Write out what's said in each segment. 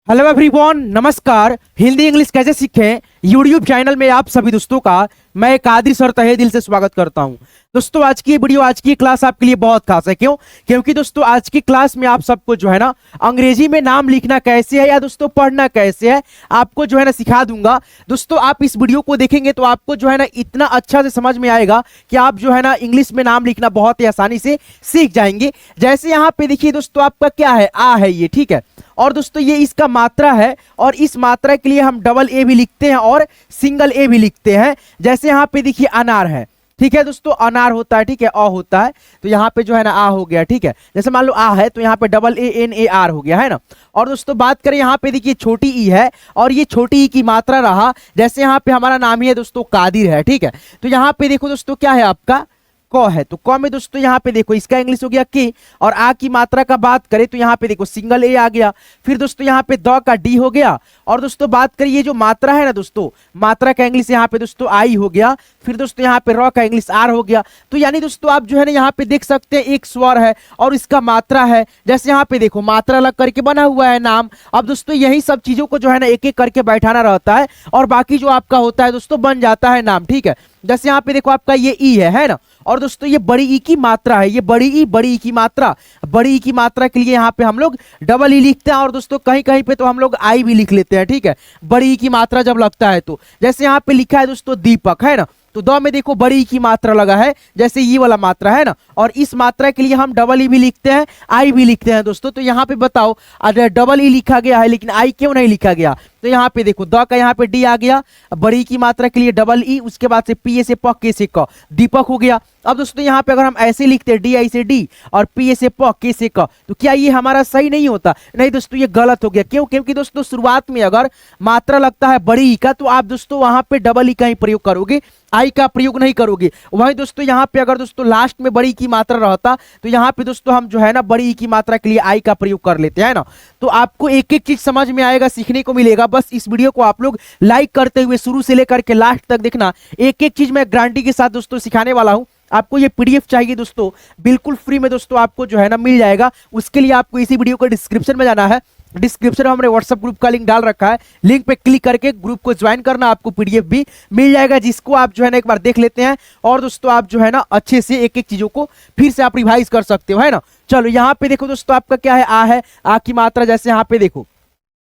Hello everyone, नमस्कार। Hindi English कैसे सीखें यूट्यूब चैनल में आप सभी दोस्तों का मैं कादिर सर तहे दिल से स्वागत करता हूं। दोस्तों आज की ये वीडियो, आज की क्लास आपके लिए बहुत खास है। क्यों? क्योंकि दोस्तों आज की क्लास में आप सबको जो है ना अंग्रेजी में नाम लिखना कैसे है या दोस्तों पढ़ना कैसे है आपको जो है ना सिखा दूंगा। दोस्तों आप इस वीडियो को देखेंगे तो आपको जो है ना इतना अच्छा से समझ में आएगा कि आप जो है ना इंग्लिश में नाम लिखना बहुत ही आसानी से सीख जाएंगे। जैसे यहाँ पे देखिए दोस्तों, आपका क्या है, आ है ये, ठीक है। और दोस्तों ये इसका मात्रा है और इस मात्रा के लिए हम डबल ए भी लिखते हैं और सिंगल ए भी लिखते हैं। जैसे यहाँ पे देखिए अनार है, ठीक है दोस्तों, अनार होता है, ठीक है, अ होता है तो यहाँ पे जो है ना आ हो गया, ठीक है। जैसे मान लो आ है तो यहाँ पे double A N A R हो गया, है ना। और दोस्तों बात करें यहाँ पे देखिए छोटी ई है और ये छोटी ई की मात्रा रहा। जैसे यहाँ पे हमारा नाम ही है दोस्तों कादिर है, ठीक है। तो यहाँ पे देखो दोस्तों क्या है, आपका क है, तो क में दोस्तों यहाँ पे देखो इसका इंग्लिश हो गया की। और आ की मात्रा का बात करें तो यहाँ पे देखो सिंगल ए आ गया। फिर दोस्तों यहाँ पे द का डी हो गया। और दोस्तों बात करिए ये जो मात्रा है ना दोस्तों, मात्रा का इंग्लिश यहाँ पे दोस्तों आई हो गया। फिर दोस्तों यहाँ पे र का इंग्लिश आर हो गया। तो यानी दोस्तों आप जो है ना यहाँ पे देख सकते हैं एक स्वर है और इसका मात्रा है। जैसे यहाँ पे देखो मात्रा अलग करके बना हुआ है नाम। अब दोस्तों यही सब चीजों को जो है ना एक एक करके बैठाना रहता है और बाकी जो आपका होता है दोस्तों बन जाता है नाम, ठीक है। जैसे यहाँ पे देखो आपका ये ई है ना। और दोस्तों ये बड़ी ई की मात्रा है, ये बड़ी ई की मात्रा, बड़ी ई की मात्रा के लिए यहाँ पे हम लोग डबल ई लिखते हैं और दोस्तों कहीं कहीं पे तो हम लोग आई भी लिख लेते हैं, ठीक है, बड़ी ई की मात्रा जब लगता है तो। जैसे यहाँ पे लिखा है दोस्तों दीपक, है ना, तो द में देखो बड़ी ई की मात्रा लगा है, जैसे ये वाला मात्रा है ना। और इस मात्रा के लिए हम डबल ई भी लिखते हैं, आई भी लिखते हैं दोस्तों। तो यहाँ पे बताओ अगर डबल ई लिखा गया है लेकिन आई क्यों नहीं लिखा गया? तो यहाँ पे देखो द का यहाँ पे डी आ गया, बड़ी ई की मात्रा के लिए डबल ई, उसके बाद से पी से प के से क, दीपक हो गया। अब दोस्तों यहाँ पे अगर हम ऐसे लिखते हैं डी आई से डी और पी से प के से क, तो क्या ये हमारा सही नहीं होता? नहीं दोस्तों, ये गलत हो गया। क्यों? क्योंकि दोस्तों शुरुआत में अगर मात्रा लगता है बड़ी ई का तो आप दोस्तों वहां पे डबल ई का ही प्रयोग करोगे, आई का प्रयोग नहीं करोगे। वहीं दोस्तों यहाँ पे अगर दोस्तों लास्ट में बड़ी की मात्रा रहता तो यहाँ पे दोस्तों हम जो है ना बड़ी की मात्रा के लिए आई का प्रयोग कर लेते हैं ना। तो आपको एक एक चीज समझ में आएगा, सीखने को मिलेगा। बस इस वीडियो को आप लोग लाइक करते हुए शुरू से लेकर के लास्ट तक देखना। एक एक चीज मैं गारंटी के साथ दोस्तों सिखाने वाला हूँ। आपको ये पीडीएफ चाहिए दोस्तों, बिल्कुल फ्री में दोस्तों आपको जो है ना मिल जाएगा। उसके लिए आपको इसी वीडियो को डिस्क्रिप्शन में जाना है। डिस्क्रिप्शन में हमने व्हाट्सएप ग्रुप का लिंक डाल रखा है, लिंक पे क्लिक करके ग्रुप को ज्वाइन करना, आपको पीडीएफ भी मिल जाएगा, जिसको आप जो है ना एक बार देख लेते हैं और दोस्तों आप जो है ना अच्छे से एक एक चीजों को फिर से आप रिवाइज कर सकते हो, है ना। चलो यहाँ पे देखो दोस्तों आपका क्या है, आ की मात्रा। जैसे यहाँ पे देखो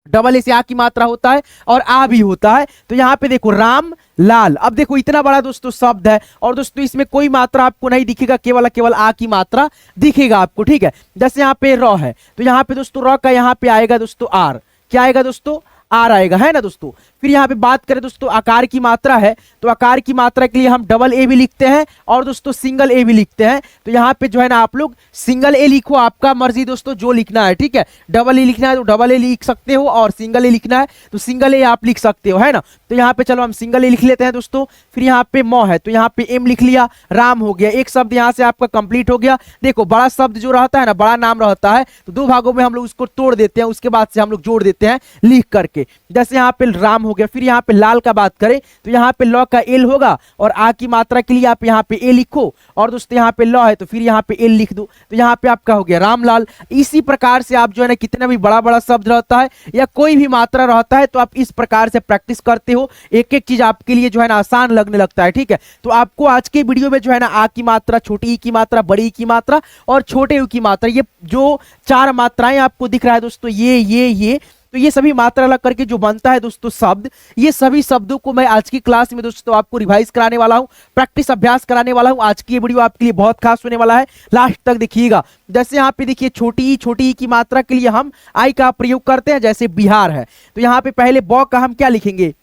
डबल ए से आ की मात्रा होता है और आ भी होता है। तो यहाँ पे देखो राम लाल। अब देखो इतना बड़ा दोस्तों शब्द है और दोस्तों इसमें कोई मात्रा आपको नहीं दिखेगा, केवल आ की मात्रा दिखेगा आपको, ठीक है। जैसे यहाँ पे र है तो यहाँ पे दोस्तों र का यहाँ पे आएगा दोस्तों आर, क्या आएगा दोस्तों, आर आएगा, है ना दोस्तों। फिर यहाँ पे बात करें दोस्तों आकार की मात्रा है तो आकार की मात्रा के लिए हम डबल ए भी लिखते हैं और दोस्तों सिंगल ए भी लिखते हैं। तो यहाँ पे जो है ना आप लोग सिंगल ए लिखो, आपका मर्जी दोस्तों जो लिखना है, ठीक है। डबल ए लिखना है तो डबल ए लिख सकते हो और सिंगल ए लिखना है तो सिंगल ए आप लिख सकते हो, है ना। तो यहाँ पे चलो हम सिंगल ए लिख लेते हैं दोस्तों। फिर यहाँ पे म है तो यहाँ पे एम लिख लिया, राम हो गया, एक शब्द यहाँ से आपका कंप्लीट हो गया। देखो बड़ा शब्द जो रहता है ना, बड़ा नाम रहता है तो दो भागों में हम लोग उसको तोड़ देते हैं, उसके बाद से हम लोग जोड़ देते हैं लिख करके। जैसे यहाँ पे राम हो गया। फिर यहाँ पे लाल का बात करें तो यहाँ पे लॉ का एल होगा और आ की मात्रा के लिए आप यहाँ पे ए लिखो और दोस्तों यहाँ पे लॉ है तो फिर यहाँ पे एल लिख दो, तो यहाँ पे आपका हो गया रामलाल। इसी प्रकार से आप जो है ना कितना भी बड़ा बड़ा शब्द रहता है या कोई भी मात्रा रहता है तो आप इस प्रकार से प्रैक्टिस करते हो, एक एक चीज आपके लिए जो है ना आसान लगने लगता है, ठीक है। तो आपको आज के वीडियो में जो है ना आ की मात्रा, छोटी ई की मात्रा, बड़ी ई की मात्रा और छोटे यू की मात्रा, ये जो चार मात्राएं आपको दिख रहा है दोस्तों, ये तो ये सभी मात्रा अलग करके जो बनता है दोस्तों शब्द, ये सभी शब्दों को मैं आज की क्लास में दोस्तों आपको रिवाइज कराने वाला हूं, प्रैक्टिस अभ्यास कराने वाला हूं। आज की ये वीडियो आपके लिए बहुत खास होने वाला है, लास्ट तक देखिएगा। जैसे यहाँ पे देखिए छोटी ई की मात्रा के लिए हम आई का प्रयोग करते हैं। जैसे बिहार है तो यहाँ पे पहले ब का हम क्या लिखेंगे,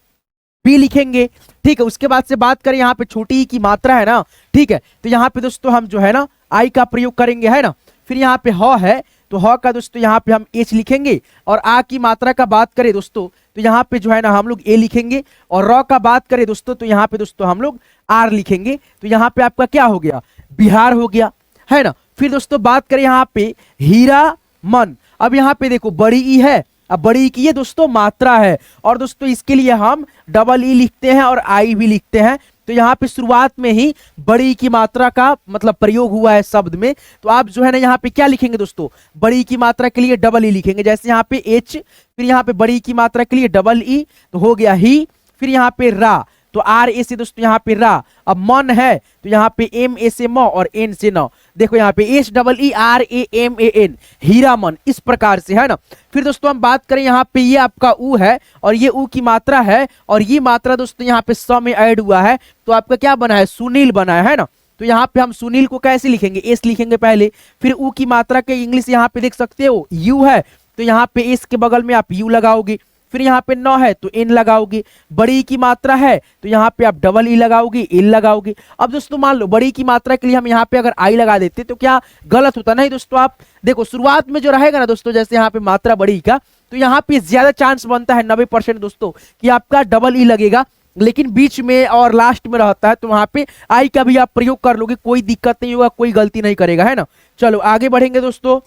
बी लिखेंगे, ठीक है। उसके बाद से बात करें यहाँ पे छोटी ई की मात्रा है ना, ठीक है, तो यहाँ पे दोस्तों हम जो है ना आई का प्रयोग करेंगे, है ना। फिर यहाँ पे ह है तो ह का दोस्तों यहाँ पे हम एच लिखेंगे और आ की मात्रा का बात करें दोस्तों तो यहाँ पे जो है ना हम लोग ए लिखेंगे और र का बात करें दोस्तों तो यहाँ पे दोस्तों हम लोग आर लिखेंगे। तो यहाँ पे आपका क्या हो गया, बिहार हो गया, है ना। फिर दोस्तों बात करें यहाँ पे हीरा मन। अब यहाँ पे देखो बड़ी ई है, अब बड़ी की ये दोस्तों मात्रा है और दोस्तों इसके लिए हम डबल ई लिखते हैं और आई भी लिखते हैं। तो तो यहाँ पे शुरुआत में ही बड़ी की मात्रा का मतलब प्रयोग हुआ है शब्द में, तो आप जो है ना यहाँ पे क्या लिखेंगे दोस्तों, बड़ी की मात्रा के लिए डबल ई लिखेंगे। जैसे यहाँ पे एच, फिर यहाँ पे बड़ी की मात्रा के लिए डबल ई, तो हो गया ही। फिर यहाँ पे रा, तो आर ए से दोस्तों यहाँ पे रा। अब मन है तो यहाँ पे एम ए से म और एन से न। देखो यहाँ पे H double E R A M A N, Heeraman, इस प्रकार से है ना। फिर दोस्तों हम बात करें यहाँ पे ये आपका ऊ है और ये ऊ की मात्रा है और ये मात्रा दोस्तों यहाँ पे स में ऐड हुआ है, तो आपका क्या बना है, सुनील बना है ना। तो यहाँ पे हम सुनील को कैसे लिखेंगे, एस लिखेंगे पहले, फिर ऊ की मात्रा के इंग्लिश यहाँ पे देख सकते हो यू है, तो यहाँ पे एस के बगल में आप यू लगाओगे। फिर यहाँ पे नौ है तो एन लगाओगे, बड़ी की मात्रा है तो यहाँ पे आप डबल ई लगाओगे, एल लगाओगे। अब दोस्तों मान लो बड़ी की मात्रा के लिए हम यहाँ पे अगर आई लगा देते तो क्या गलत होता, नहीं दोस्तों। आप देखो शुरुआत में जो रहेगा ना दोस्तों, जैसे यहाँ पे मात्रा बड़ी का, तो यहाँ पे ज्यादा चांस बनता है 90% दोस्तों कि आपका डबल ई लगेगा, लेकिन बीच में और लास्ट में रहता है तो वहां पे आई का भी आप प्रयोग कर लोगे, कोई दिक्कत नहीं होगा, कोई गलती नहीं करेगा, है ना। चलो आगे बढ़ेंगे दोस्तों।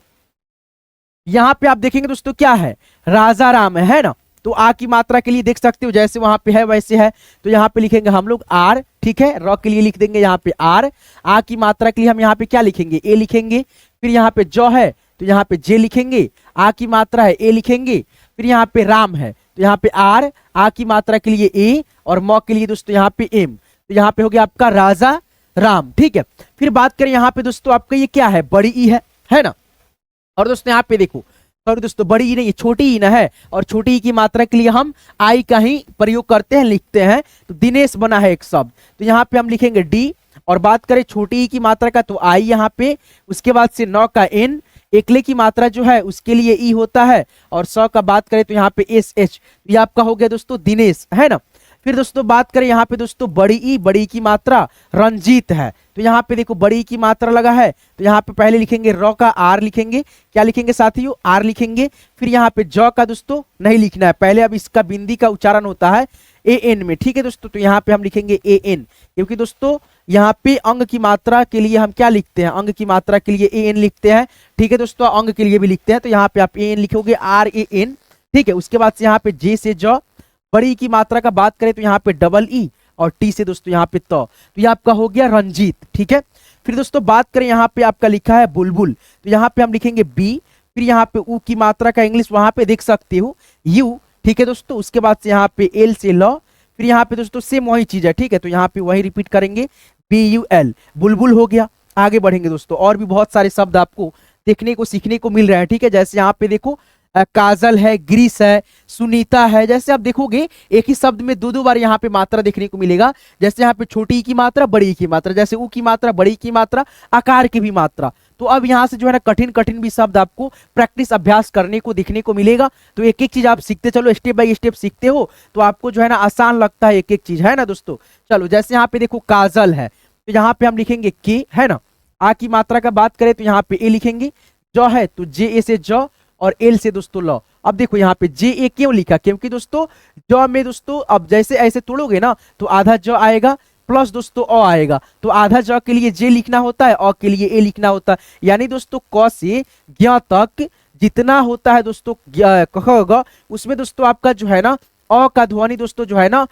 यहाँ पे आप देखेंगे दोस्तों क्या है, राजा राम है ना। तो आ की मात्रा के लिए देख सकते हो जैसे वहां पे है वैसे है, तो यहाँ पे लिखेंगे हम लोग आर, ठीक है। र के लिए लिख देंगे यहाँ पे आर। आ की मात्रा के लिए हम यहाँ पे क्या लिखेंगे, ए लिखेंगे। फिर यहाँ पे जौ है तो यहाँ पे जे लिखेंगे, आ की मात्रा है ए लिखेंगे। फिर यहाँ पे राम है तो यहाँ पे आर, आ की मात्रा के लिए ए और म के लिए दोस्तों यहाँ पे एम, तो यहाँ पे हो गया आपका राजा राम, ठीक है। फिर बात करें यहाँ पे दोस्तों आपका ये क्या है, बड़ी ई है ना। और दोस्तों यहाँ पे देखो, सॉरी दोस्तों बड़ी ई नहीं, छोटी ई ना है, और छोटी ई की मात्रा के लिए हम आई का ही प्रयोग करते हैं, लिखते हैं। तो दिनेश बना है एक शब्द, तो यहाँ पे हम लिखेंगे डी। और बात करें छोटी ई की मात्रा का तो आई यहाँ पे, उसके बाद से नौ का एन, एकले की मात्रा जो है उसके लिए ई होता है, और सौ का बात करें तो यहाँ पे एस एच, ये आपका हो गया दोस्तों दिनेश, है ना। फिर दोस्तों बात करें यहाँ पे दोस्तों बड़ी ई, बड़ी की मात्रा रंजीत है, तो यहाँ पे देखो बड़ी की मात्रा लगा है, तो यहाँ पे पहले लिखेंगे र का आर लिखेंगे, क्या लिखेंगे साथियों, आर लिखेंगे। फिर यहाँ पे ज का दोस्तों नहीं लिखना है पहले, अब इसका बिंदी का उच्चारण होता है ए एन में, ठीक है दोस्तों। तो यहाँ पे हम लिखेंगे ए एन, क्योंकि दोस्तों यहाँ पे अंग की मात्रा के लिए हम क्या लिखते हैं, अंग की मात्रा के लिए ए एन लिखते हैं, ठीक है दोस्तों। अंग के लिए भी लिखते हैं, तो यहाँ पे आप ए एन लिखोगे, आर ए एन, ठीक है। उसके बाद से यहाँ पे जे से ज। बड़ी की मात्रा का बात करें तो यहाँ पे डबल ई और टी से दोस्तों यहाँ पे तो ये आपका हो गया रंजीत, ठीक है। फिर दोस्तों बात करें यहाँ पे आपका लिखा है बुलबुल, तो यहाँ पे हम लिखेंगे बी। फिर यहाँ पे ऊ की मात्रा का इंग्लिश वहां पे देख सकते हो यू, ठीक है दोस्तों। उसके बाद से यहाँ पे एल से ल। फिर यहाँ पे दोस्तों सेम वही चीज है, ठीक है, तो यहाँ पे वही रिपीट करेंगे, बी यू एल, बुलबुल हो गया। आगे बढ़ेंगे दोस्तों, और भी बहुत सारे शब्द आपको देखने को सीखने को मिल रहे हैं, ठीक है। जैसे यहाँ पे देखो काजल है, ग्रीस है, सुनीता है, जैसे आप देखोगे एक ही शब्द में दो दो बार यहाँ पे मात्रा देखने को मिलेगा। जैसे यहाँ पे छोटी की मात्रा, बड़ी की मात्रा, जैसे ऊ की मात्रा, बड़ी की मात्रा, आकार की भी मात्रा। तो अब यहाँ से जो है ना कठिन कठिन भी शब्द आपको प्रैक्टिस अभ्यास करने को दिखने को मिलेगा। तो एक एक चीज आप सीखते चलो, स्टेप बाय स्टेप सीखते हो तो आपको जो है ना आसान लगता है एक एक चीज, है ना दोस्तों। चलो जैसे यहाँ पे देखो काजल है, तो यहाँ पे हम लिखेंगे के, है ना। आ की मात्रा का बात करें तो यहाँ पे ए लिखेंगे। ज है तो जे ए से ज और एल से दोस्तों ल। अब देखो यहाँ पे जे ए क्यों लिखा, क्योंकि दोस्तों ज में दोस्तों अब जैसे ऐसे तोड़ोगे ना तो आधा ज आएगा प्लस दोस्तों अ आएगा, तो आधा ज के लिए जे लिखना होता है, अ के लिए ए लिखना होता है। यानी दोस्तों क से ज्ञ तक जितना होता है दोस्तों क ग, उसमें दोस्तों आपका जो है ना अ का ध्वनि दोस्तों जो है ना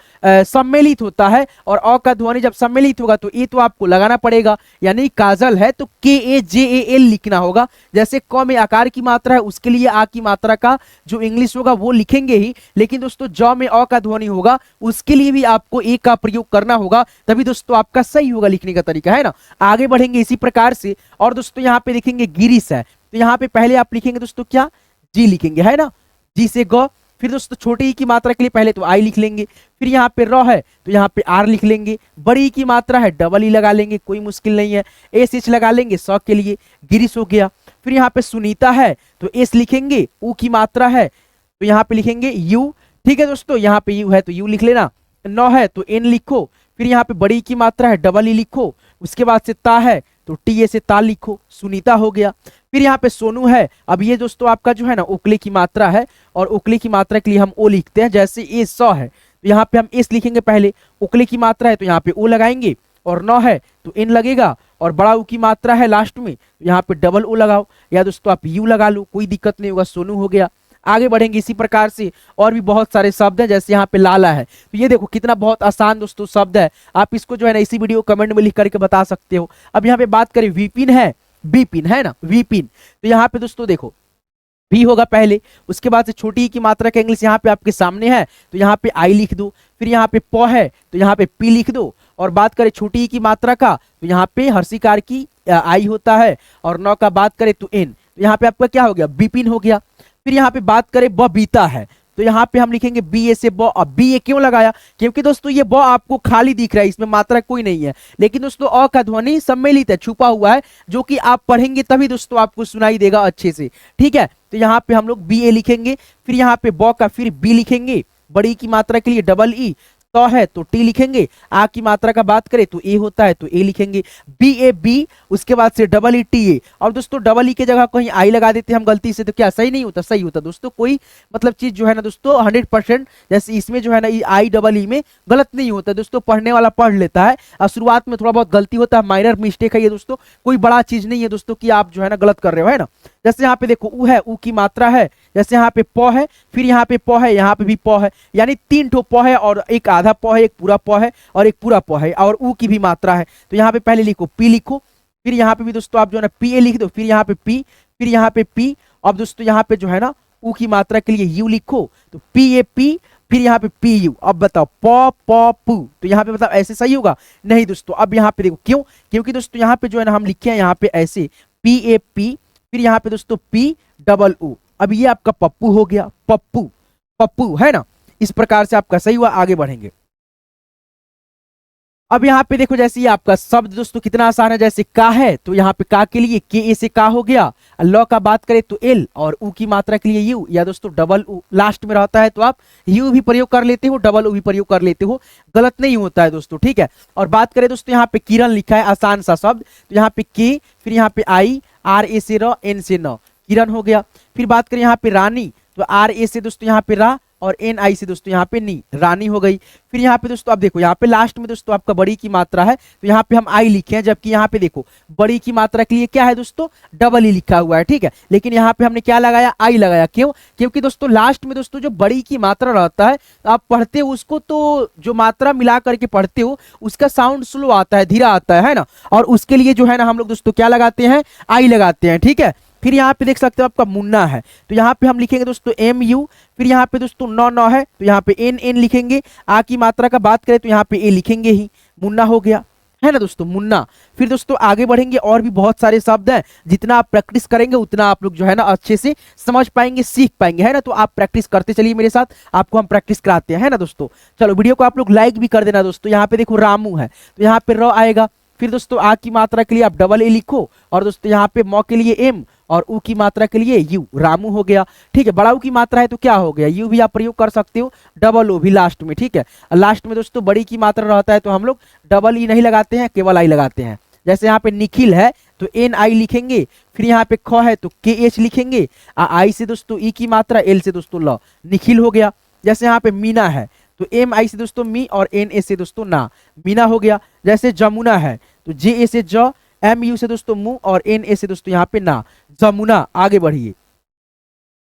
सम्मिलित होता है, और अ का ध्वनि जब सम्मिलित होगा तो ए तो आपको लगाना पड़ेगा। यानी काजल है तो के ए जे ए एल लिखना होगा। जैसे क में आकार की मात्रा है उसके लिए आ की मात्रा का जो इंग्लिश होगा वो लिखेंगे ही, लेकिन दोस्तों ज में अ का ध्वनि होगा उसके लिए भी आपको ए का प्रयोग करना होगा, तभी दोस्तों आपका सही होगा लिखने का तरीका, है ना। आगे बढ़ेंगे इसी प्रकार से। और दोस्तों यहाँ पे देखेंगे गिरीश है, तो यहाँ पे पहले आप लिखेंगे दोस्तों क्या, जी लिखेंगे, है ना, जी से ग। फिर दोस्तों छोटी ई की मात्रा के लिए पहले तो आई लिख लेंगे। फिर यहाँ पे र है तो यहाँ पे आर लिख लेंगे। बड़ी ई की मात्रा है डबल ई लगा लेंगे, कोई मुश्किल नहीं है, एस एच लगा लेंगे स के लिए, गिरीश हो गया। फिर यहाँ पे सुनीता है तो एस लिखेंगे, ऊ की मात्रा है तो यहाँ पे लिखेंगे यू, ठीक है दोस्तों। यहाँ पे यू है तो यू लिख लेना, नौ है तो एन लिखो। फिर यहाँ पे बड़ी की मात्रा है डबल ई लिखो। उसके बाद से ता है तो टी ए से ता लिखो, सुनीता हो गया। फिर यहाँ पे सोनू है, अब ये दोस्तों आपका जो है ना उकले की मात्रा है, और उकले की मात्रा के लिए हम ओ लिखते हैं। जैसे ए सौ है तो यहाँ पे हम एस लिखेंगे पहले, उकले की मात्रा है तो यहाँ पे ओ लगाएंगे, और नौ है तो एन लगेगा, और बड़ा ऊ की मात्रा है लास्ट में तो यहाँ पे डबल ओ लगाओ, या दोस्तों आप यू लगा लो, कोई दिक्कत नहीं होगा, सोनू हो गया। आगे बढ़ेंगे इसी प्रकार से। और भी बहुत सारे शब्द हैं, जैसे यहाँ पे लाला है, तो ये देखो कितना बहुत आसान दोस्तों शब्द है। आप इसको जो है ना इसी वीडियो कमेंट में लिख करके बता सकते हो। अब यहाँ पे बात करें विपिन है, बिपिन है ना, विपिन, तो यहाँ पे दोस्तों देखो भी होगा पहले, उसके बाद से छोटी ई की मात्रा का इंग्लिश यहाँ पे आपके सामने है, तो यहाँ पे आई लिख दो। फिर यहाँ पे प है तो यहाँ पे पी लिख दो। और बात करें छोटी ई की मात्रा का, तो यहाँ पे हर्षिकार की आई होता है। और नौ का बात करें तो एन, तो यहाँ पे आपका क्या हो गया, बिपिन हो गया। फिर यहाँ पे बात करें बबीता है, तो यहाँ पे हम लिखेंगे बी ए से ब। अब बी ए क्यों लगाया, क्योंकि दोस्तों ये ब आपको खाली दिख रहा है, इसमें मात्रा कोई नहीं है, लेकिन दोस्तों अ का ध्वनि सम्मिलित है, छुपा हुआ है, जो कि आप पढ़ेंगे तभी दोस्तों आपको सुनाई देगा अच्छे से। ठीक है, तो यहाँ पे हम लोग बी ए लिखेंगे। फिर यहाँ पे ब का फिर बी लिखेंगे, बड़ी की मात्रा के लिए डबल ई, तो है तो टी लिखेंगे। आ की मात्रा का बात करें तो ए होता है तो ए लिखेंगे, बी ए बी, उसके बाद से डबल ई टी ए। और दोस्तों डबल ई की जगह कहीं आई लगा देते हैं हम गलती से, तो क्या सही नहीं होता, सही होता दोस्तों। कोई मतलब चीज जो है ना दोस्तों 100% जैसे इसमें जो है ना आई डबल ई में गलत नहीं होता दोस्तों, पढ़ने वाला पढ़ लेता है। और शुरुआत में थोड़ा बहुत गलती होता है, माइनर मिस्टेक है ये दोस्तों, कोई बड़ा चीज नहीं है दोस्तों कि आप जो है ना गलत कर रहे हो, है ना। जैसे यहाँ पे देखो ऊ है, ऊ की मात्रा है, जैसे यहाँ पे प है, फिर यहाँ पे प है, यहाँ पे भी प है, यानी 3 ठो प है, और एक आधा प है, एक पूरा प है, और एक पूरा प है, और ऊ की भी मात्रा है। तो यहाँ पे पहले लिखो पी लिखो, फिर यहाँ पे भी दोस्तों आप जो है ना पी ए लिख दो, फिर यहाँ पे पी, फिर यहाँ पे पी। अब दोस्तों यहाँ पे जो है ना ऊ की मात्रा के लिए यू लिखो, तो पी ए पी, फिर यहाँ पे पी यू। अब बताओ प प पू, तो यहाँ पे बताओ ऐसे सही होगा, नहीं दोस्तों। अब यहाँ पे देखो क्यों, क्योंकि दोस्तों यहाँ पे जो है ना हम लिखे हैं यहाँ पे ऐसे पी ए पी, फिर यहाँ पे दोस्तों पी डबल ओ। अब ये आपका पप्पू हो गया, पप्पू, पप्पू है ना, इस प्रकार से आपका सही हुआ। आगे बढ़ेंगे। अब यहाँ पे देखो जैसे ये आपका शब्द दोस्तों कितना आसान है, जैसे का है तो यहाँ पे का के लिए के ए से का हो गया, लॉ का बात करें तो एल, और ऊ की मात्रा के लिए यू, या दोस्तों डबल ऊ लास्ट में रहता है तो आप यू भी प्रयोग कर लेते हो, डबल ऊ भी प्रयोग कर लेते हो, गलत नहीं होता है दोस्तों। ठीक है, और बात करें दोस्तों यहाँ पे किरण लिखा है, आसान सा शब्द, तो यहाँ पे के, फिर यहाँ पे आई, आर ए से र, एन से न, किरण हो गया। फिर बात करें यहाँ पे रानी, तो आर ए से दोस्तों यहाँ पे रा, और एन आई से दोस्तों यहाँ पे नी, रानी हो गई। फिर यहाँ पे दोस्तों अब देखो यहाँ पे लास्ट में दोस्तों आपका बड़ी की मात्रा है, तो यहाँ पे हम आई लिखे हैं, जबकि यहाँ पे देखो बड़ी की मात्रा के लिए क्या है दोस्तों, डबल ही लिखा हुआ है। ठीक है, लेकिन यहाँ पे हमने क्या लगाया, आई लगाया, क्यों, क्योंकि दोस्तों लास्ट में दोस्तों जो बड़ी की मात्रा रहता है, आप पढ़ते हो उसको तो जो मात्रा मिला करके पढ़ते हो उसका साउंड स्लो आता है, धीरा आता है ना, और उसके लिए जो है ना हम लोग दोस्तों क्या लगाते हैं, आई लगाते हैं। ठीक है, फिर यहाँ पे देख सकते हो आपका मुन्ना है, तो यहाँ पे हम लिखेंगे दोस्तों एम यू, फिर यहाँ पे दोस्तों नौ नौ है तो यहाँ पे एन एन लिखेंगे। आ की मात्रा का बात करें तो यहाँ पे ए लिखेंगे ही, मुन्ना हो गया, है ना दोस्तों, मुन्ना। फिर दोस्तों आगे बढ़ेंगे, और भी बहुत सारे शब्द हैं, जितना आप प्रैक्टिस करेंगे उतना आप लोग जो है ना अच्छे से समझ पाएंगे, सीख पाएंगे, है ना। तो आप प्रैक्टिस करते चलिए मेरे साथ, आपको हम प्रैक्टिस कराते हैं, है ना दोस्तों। चलो वीडियो को आप लोग लाइक भी कर देना दोस्तों। यहाँ पे देखो रामू है, तो यहाँ पे र आएगा, फिर दोस्तों आ की मात्रा के लिए आप डबल ए लिखो, और दोस्तों यहाँ पे मौ के लिए एम, और ऊ की मात्रा के लिए यू, रामू हो गया। ठीक है, बड़ा ऊ की मात्रा है तो क्या हो गया, यू भी आप प्रयोग कर सकते हो, डबल ओ भी लास्ट में। ठीक है, लास्ट में दोस्तों बड़ी की मात्रा रहता है तो हम लोग डबल ई नहीं लगाते हैं, केवल आई लगाते हैं। जैसे यहाँ पे निखिल है तो एन आई लिखेंगे, फिर यहाँ पे ख है तो के एच लिखेंगे, आई से दोस्तों ई की मात्रा, एल से दोस्तों ल, निखिल हो गया। जैसे यहाँ पे मीना है तो एम आई से दोस्तों मी, और एन ए से दोस्तों ना, मीना हो गया। जैसे जमुना है तो जे ए से ज, एम यू से दोस्तों मु, और एन ए से दोस्तों यहाँ पे ना, जमुना। आगे बढ़िए,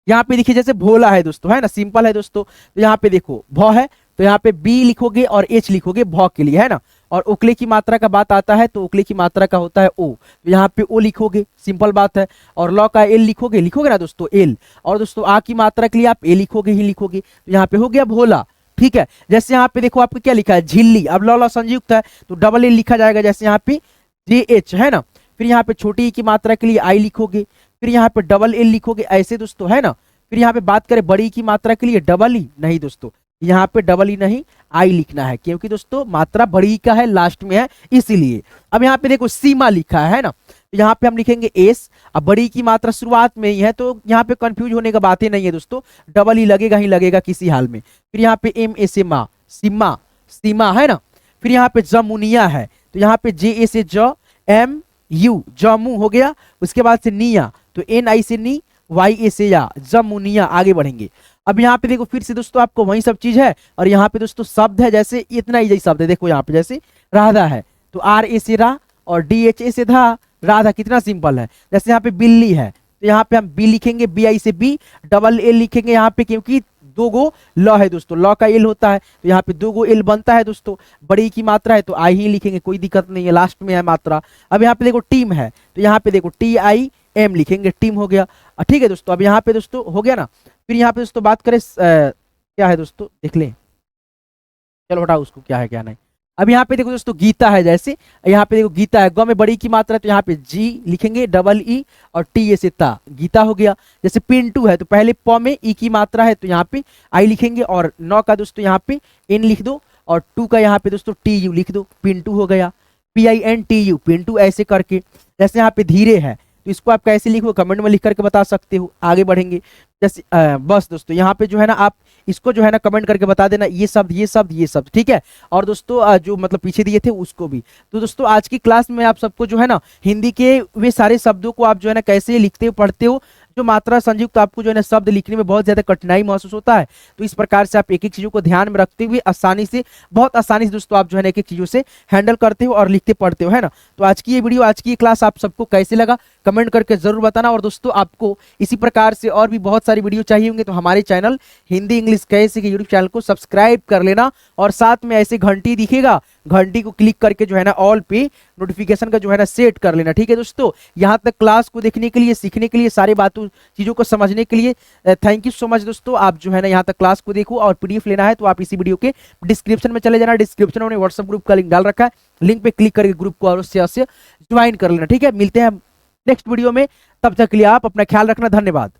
यहाँ पे देखिए जैसे भोला है दोस्तों, है ना, सिंपल है दोस्तों। तो यहाँ पे देखो भ है तो यहाँ पे बी लिखोगे और एच लिखोगे भ के लिए, है ना। और उकले की मात्रा का बात आता है तो उकले की मात्रा का होता है ओ, तो यहाँ पे ओ लिखोगे, सिंपल बात है। और लॉ का एल लिखोगे, लिखोगे ना दोस्तों एल, और दोस्तों आ की मात्रा के लिए आप ए लिखोगे ही लिखोगे, तो यहाँ पे हो गया भोला। ठीक है, जैसे यहाँ पे देखो आपको क्या लिखा है, झिल्ली, अब लॉ संयुक्त है तो डबल एल लिखा जाएगा, जैसे यहाँ पे जे एच, है ना। फिर यहाँ पे छोटी ई की मात्रा के लिए आई लिखोगे, फिर यहाँ पे डबल एल लिखोगे, ऐसे दोस्तों, है ना। फिर यहाँ पे बात करें बड़ी की मात्रा के लिए डबल ई, नहीं दोस्तों यहाँ पे डबल ई नहीं, आई लिखना है, क्योंकि दोस्तों मात्रा बड़ी का है, लास्ट में है, इसीलिए। अब यहाँ पे देखो सीमा लिखा है ना, तो यहाँ पे हम लिखेंगे एस। अब बड़ी की मात्रा शुरुआत में ही है तो यहाँ पे कंफ्यूज होने का बात ही नहीं है दोस्तों, डबल ई लगेगा ही लगेगा किसी हाल में। फिर यहाँ पे एम ए से मा, सीमा, सीमा, है ना। फिर यहाँ पे जमुनिया है तो यहाँ पे जे ए से ज, एम यू, जमू हो गया। उसके बाद से निया तो एन आई से नी, वाई ए से या, जमुनिया। आगे बढ़ेंगे, अब यहाँ पे देखो फिर से दोस्तों आपको वही सब चीज है, और यहाँ पे दोस्तों शब्द है, जैसे इतना ही शब्द है, देखो यहाँ पे जैसे राधा है तो आर ए से रा, और डी एच ए से धा, राधा, कितना सिंपल है। जैसे यहाँ पे बिल्ली है तो यहाँ पे हम बी लिखेंगे, बी आई से बी, डबल एल लिखेंगे यहाँ पे, क्योंकि दो गो लॉ है दोस्तों, लॉ का एल होता है, तो यहाँ पे दो गो एल बनता है दोस्तों। बड़ी की मात्रा है तो आई ही लिखेंगे, कोई दिक्कत नहीं है, लास्ट में है मात्रा। अब यहाँ पे देखो टीम है, तो यहाँ पे देखो टी आई एम लिखेंगे, टीम हो गया। ठीक है दोस्तों, अब यहाँ पे दोस्तों हो गया ना। फिर यहाँ पे दोस्तों बात करें क्या है दोस्तों, देख लें, चलो हटाओ उसको, क्या है क्या नहीं। अब यहाँ पे देखो दोस्तों गीता है, जैसे यहाँ पे देखो गीता है, ग में बड़ी की मात्रा है तो यहाँ पे जी लिखेंगे, डबल ई और टी ए से ता, गीता हो गया। जैसे पिंटू है तो पहले प में ई की मात्रा है तो यहाँ पे आई लिखेंगे, और नौ का दोस्तों यहाँ पे एन लिख दो, और टू का यहाँ पे दोस्तों टी यू लिख दो, पिंटू हो गया, P I N T U, Pintu ऐसे करके। जैसे यहाँ पे धीरे है तो इसको आप कैसे लिखो कमेंट में लिख करके बता सकते हो, आगे बढ़ेंगे। जैसे बस दोस्तों यहाँ पे जो है ना आप इसको जो है ना कमेंट करके बता देना, ये शब्द ये शब्द ये शब्द, ठीक है। और दोस्तों जो मतलब पीछे दिए थे उसको भी। तो दोस्तों आज की क्लास में आप सबको जो है ना हिंदी के वे सारे शब्दों को आप जो है ना कैसे लिखते हो पढ़ते हो, जो मात्रा संयुक्त आपको जो है ना शब्द लिखने में बहुत ज्यादा कठिनाई महसूस होता है, तो इस प्रकार से आप एक एक चीजों को ध्यान में रखते हुए आसानी से, बहुत आसानी से दोस्तों आप जो है ना एक एक चीजों से हैंडल करते हो और लिखते पढ़ते हो, है ना। तो आज की ये वीडियो, आज की ये क्लास आप सबको कैसे लगा कमेंट करके जरूर बताना। और दोस्तों आपको इसी प्रकार से और भी बहुत सारी वीडियो चाहिए होंगे तो हमारे चैनल हिंदी इंग्लिश कैसे के यूट्यूब चैनल को सब्सक्राइब कर लेना, और साथ में ऐसे घंटी दिखेगा, घंटी को क्लिक करके जो है ना ऑल पे नोटिफिकेशन का जो है ना सेट कर लेना, ठीक है दोस्तों। यहाँ तक क्लास को देखने के लिए, सीखने के लिए, सारी बातों चीजों को समझने के लिए थैंक यू सो मच दोस्तों। आप जो है ना यहाँ तक क्लास को देखो, और पीडीएफ लेना है तो आप इसी वीडियो के डिस्क्रिप्शन में चले जाना, डिस्क्रिप्शन में व्हाट्सएप ग्रुप का लिंक डाल रखा है, लिंक पे क्लिक करके ग्रुप को अवश्य ज्वाइन कर लेना, ठीक है। मिलते हैं नेक्स्ट वीडियो में, तब तक के लिए आप अपना ख्याल रखना, धन्यवाद।